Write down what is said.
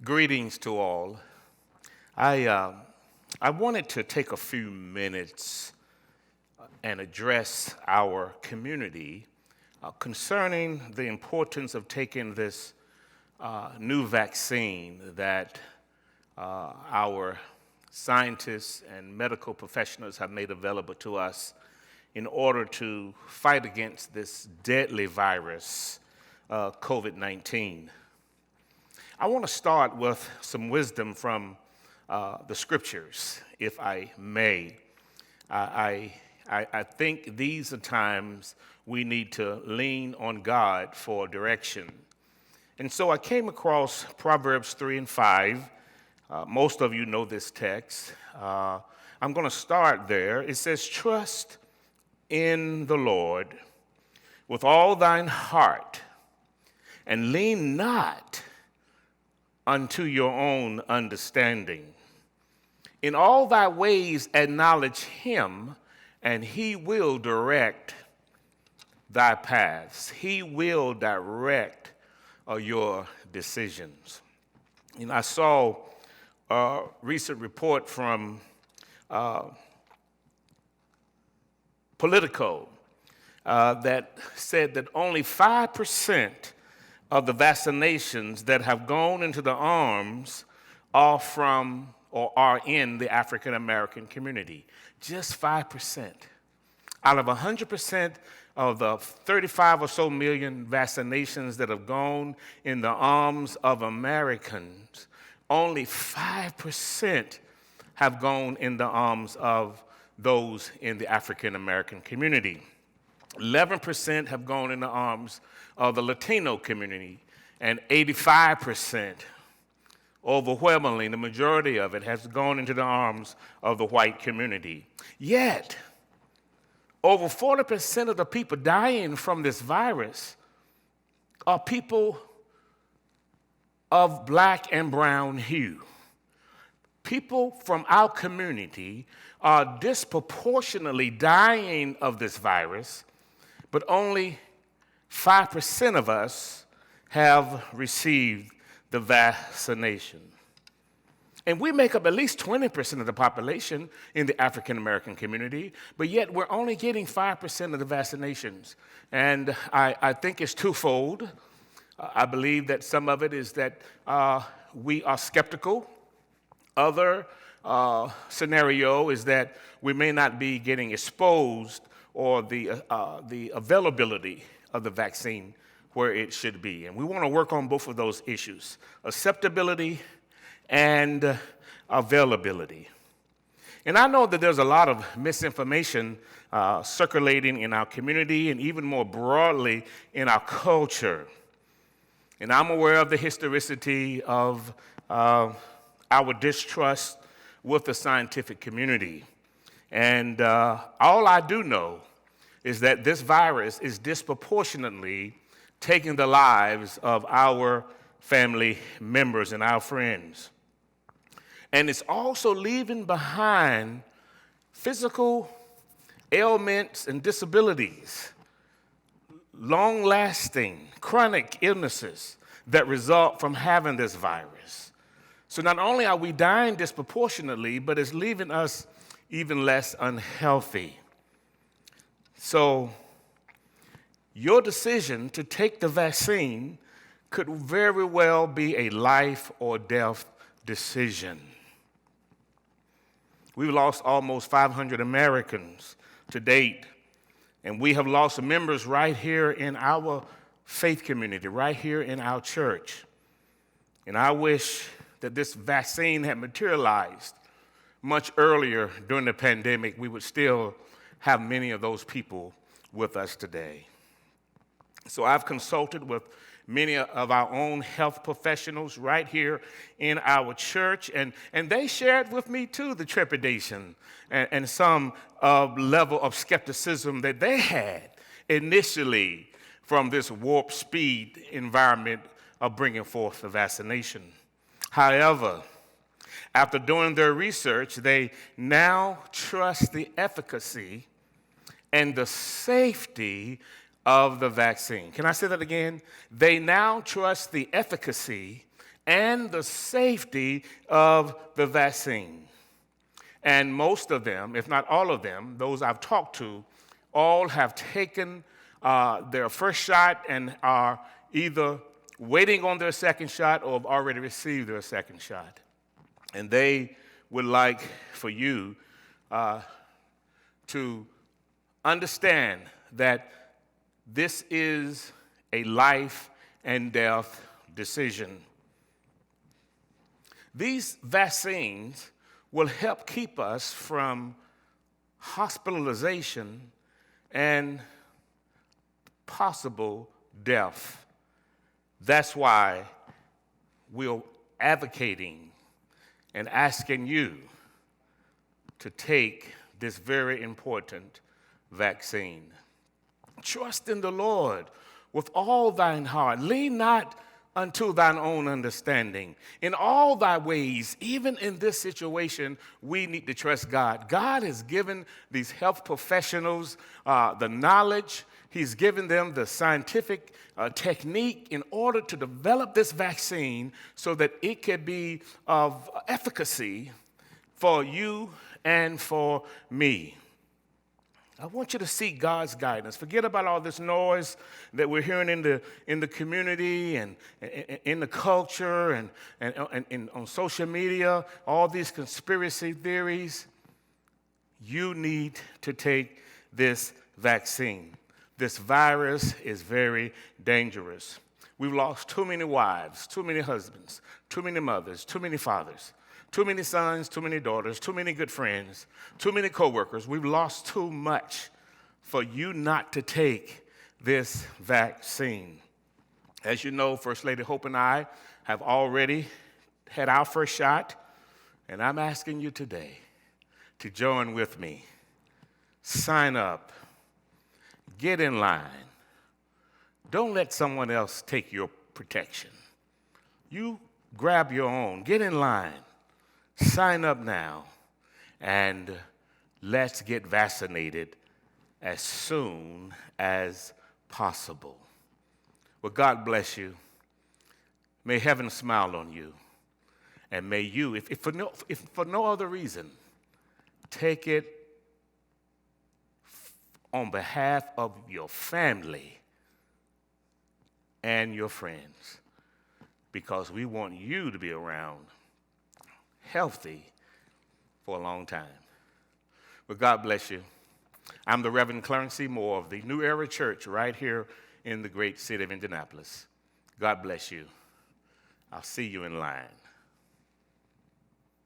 Greetings to all. I wanted to take a few minutes and address our community concerning the importance of taking this new vaccine that our scientists and medical professionals have made available to us in order to fight against this deadly virus, COVID-19. I want to start with some wisdom from the scriptures, if I may. I think these are times we need to lean on God for direction. And so I came across Proverbs 3 and 5. Most of you know this text. I'm going to start there. It says, "Trust in the Lord with all thine heart, and lean not unto your own understanding. In all thy ways acknowledge him, and he will direct thy paths." He will direct your decisions. I saw a recent report from Politico that said that only 5% of the vaccinations that have gone into the arms are from or are in the African American community. Just 5%. Out of 100% of the 35 or so million vaccinations that have gone in the arms of Americans, only 5% have gone in the arms of those in the African American community. 11% have gone in the arms of the Latino community, and 85%, overwhelmingly, the majority of it has gone into the arms of the white community. Yet, over 40% of the people dying from this virus are people of black and brown hue. People from our community are disproportionately dying of this virus, but only 5% of us have received the vaccination. And we make up at least 20% of the population in the African American community, but yet we're only getting 5% of the vaccinations. And I think it's twofold. I believe that some of it is that we are skeptical. Other scenario is that we may not be getting exposed or the availability of the vaccine where it should be. And we want to work on both of those issues, acceptability and availability. And I know that there's a lot of misinformation circulating in our community and even more broadly in our culture. And I'm aware of the historicity of our distrust with the scientific community. And all I do know is that this virus is disproportionately taking the lives of our family members and our friends. And it's also leaving behind physical ailments and disabilities, long-lasting chronic illnesses that result from having this virus. So not only are we dying disproportionately, but it's leaving us even less unhealthy. So your decision to take the vaccine could very well be a life or death decision. We've lost almost 500 Americans to date, and we have lost members right here in our faith community, right here in our church. And I wish that this vaccine had materialized much earlier during the pandemic. We would still have many of those people with us today. So I've consulted with many of our own health professionals right here in our church, and they shared with me too the trepidation and some level of skepticism that they had initially from this warp speed environment of bringing forth the vaccination. However, after doing their research, they now trust the efficacy and the safety of the vaccine. Can I say that again? They now trust the efficacy and the safety of the vaccine. And most of them, if not all of them, those I've talked to, all have taken their first shot and are either waiting on their second shot or have already received their second shot. And they would like for you to understand that this is a life and death decision. These vaccines will help keep us from hospitalization and possible death. That's why we're advocating and asking you to take this very important vaccine. Trust in the Lord with all thine heart. Lean not unto thine own understanding. In all thy ways, even in this situation, we need to trust God. God has given these health professionals the knowledge. He's given them the scientific technique in order to develop this vaccine so that it can be of efficacy for you and for me. I want you to seek God's guidance. Forget about all this noise that we're hearing in the community and in the culture and on social media, all these conspiracy theories. You need to take this vaccine. This virus is very dangerous. We've lost too many wives, too many husbands, too many mothers, too many fathers, too many sons, too many daughters, too many good friends, too many coworkers. We've lost too much for you not to take this vaccine. As you know, First Lady Hope and I have already had our first shot, and I'm asking you today to join with me. Sign up. Get in line. Don't let someone else take your protection. You grab your own. Get in line. Sign up now, and let's get vaccinated as soon as possible. Well, God bless you. May heaven smile on you, and may you, if for no other reason, take it on behalf of your family and your friends, because we want you to be around healthy for a long time. Well, God bless you. I'm the Reverend Clarence C. Moore of the New Era Church right here in the great city of Indianapolis. God bless you. I'll see you in line.